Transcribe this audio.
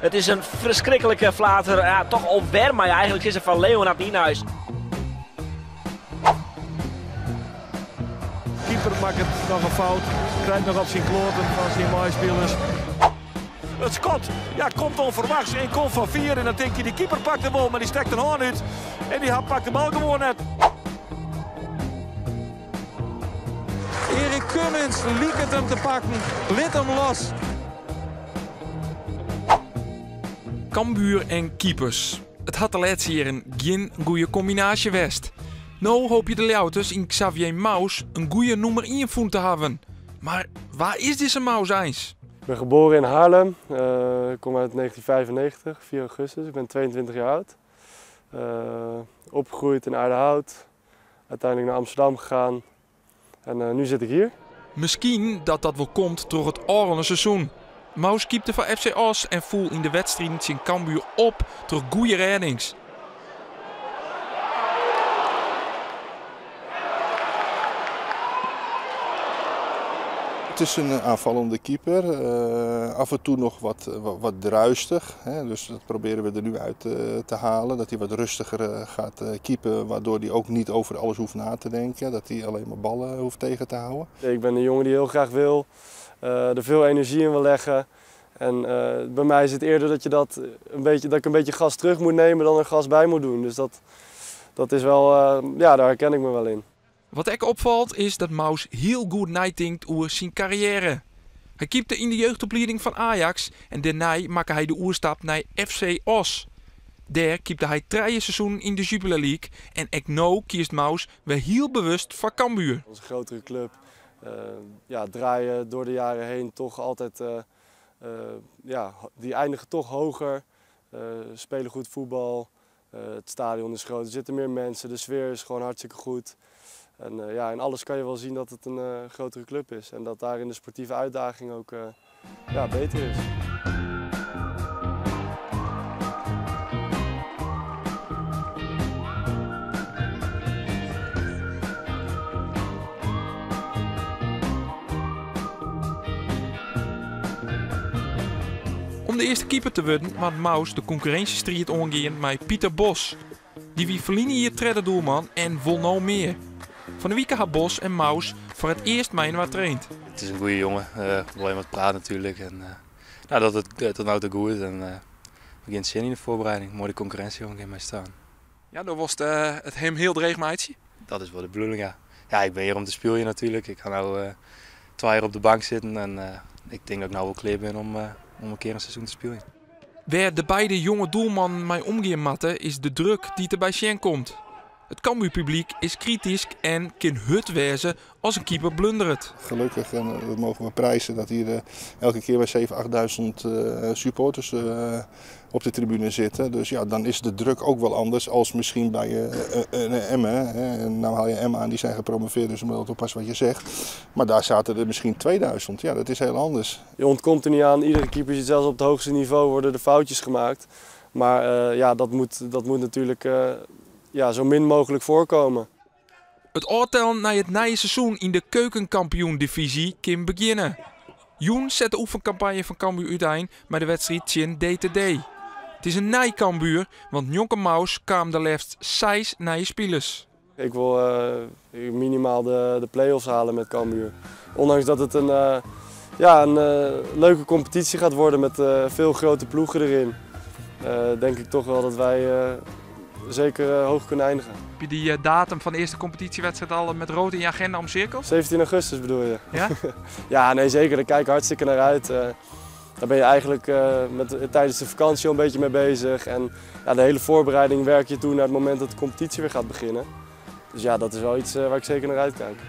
Het is een verschrikkelijke flater, ja, toch opwer, maar eigenlijk is er van Leonard Nienhuis. Keeper maakt het nog een fout, krijgt nog op zijn kloten van zijn mooie spelers. Het schot, ja, komt onverwachts en komt van 4 en dan denk je die keeper pakt de bal, maar die stekt een hoorn uit en die pakt de bal gewoon net. Erik Cummins liek het hem te pakken, liet hem los. Cambuur en keepers. Het had de laatste jaren geen goede combinatie west. Nou hoop je de Leeuwters in Xavier Maus een goede nummer 1 voet te hebben. Maar waar is deze Maus eens? Ik ben geboren in Haarlem. Ik kom uit 1995, 4 augustus. Ik ben 22 jaar oud. Opgegroeid in Aardehout. Uiteindelijk naar Amsterdam gegaan. En nu zit ik hier. Misschien dat wel komt door het oranje seizoen. Maus keepte van FC Os en voel in de wedstrijd zijn Cambuur op door goede reddings. Het is een aanvallende keeper, af en toe nog wat druistig. Hè? Dus dat proberen we er nu uit te halen. Dat hij wat rustiger gaat keepen, waardoor hij ook niet over alles hoeft na te denken. Dat hij alleen maar ballen hoeft tegen te houden. Ik ben een jongen die heel graag wil, er veel energie in wil leggen. En bij mij is het eerder dat ik een beetje gas terug moet nemen dan er gas bij moet doen. Dus dat is wel, ja, daar herken ik me wel in. Wat ook opvalt is dat Maus heel goed nadenkt over zijn carrière. Hij keepte in de jeugdopleiding van Ajax en daarna maakte hij de oerstap naar FC Os. Daar keepte hij 3 seizoenen in de Jupiler League en ook nu kiest Maus weer heel bewust voor Cambuur. Onze grotere club ja, draaien door de jaren heen toch altijd, ja, die eindigen toch hoger, spelen goed voetbal, het stadion is groot, er zitten meer mensen, de sfeer is gewoon hartstikke goed. En ja, in alles kan je wel zien dat het een grotere club is en dat daarin de sportieve uitdaging ook ja, beter is. Om de eerste keeper te worden, maakt Maus de concurrentiestrijd omgaan met Pieter Bos. Die wie verliezen hier tredde doelman en wil nou meer. Van de week had Bos en Maus voor het eerst mee wat traint. Het is een goede jongen, alleen wat praten natuurlijk. En, nou, dat het nou te goed is en begint zin in de voorbereiding. Mooi de concurrentie gewoon mee staan. Ja, dan was het hem heel dreig meidje. Dat is wel de bedoeling, ja. Ja, ik ben hier om te spelen natuurlijk. Ik ga nu 2 jaar op de bank zitten en ik denk dat ik nou wel klaar ben om een keer een seizoen te spelen. Waar de beide jonge doelmannen mee omgaan matten is de druk die er bij Sjen komt. Het Cambuur-publiek is kritisch en kan hut wezen als een keeper blundert. Gelukkig, en dat mogen we prijzen, dat hier elke keer bij 7.000, 8.000 supporters op de tribune zitten. Dus ja, dan is de druk ook wel anders als misschien bij Emmen. Nou haal je Emmen aan, die zijn gepromoveerd, dus je moet oppassen wat je zegt. Maar daar zaten er misschien 2000. Ja, dat is heel anders. Je ontkomt er niet aan, iedere keeper zit zelfs op het hoogste niveau, worden er foutjes gemaakt. Maar ja, dat moet natuurlijk ja, zo min mogelijk voorkomen. Het oordeel naar het nieuwe seizoen in de keukenkampioen-divisie kan beginnen. Joen zet de oefencampagne van Cambuur uiteen met de wedstrijd Tjen DTD. Het is een nieuw Cambuur, want Jonke Maus kwam de liefst 6 nieuwe spelers. Ik wil minimaal de play-offs halen met Cambuur. Ondanks dat het een leuke competitie gaat worden met veel grote ploegen erin. Denk ik toch wel dat wij zeker hoog kunnen eindigen. Heb je die datum van de eerste competitiewedstrijd al met rood in je agenda omcirkeld? 17 augustus bedoel je? Ja? Ja, nee zeker. Daar kijk ik hartstikke naar uit. Daar ben je eigenlijk tijdens de vakantie al een beetje mee bezig. En ja, de hele voorbereiding werk je toe naar het moment dat de competitie weer gaat beginnen. Dus ja, dat is wel iets waar ik zeker naar uitkijk.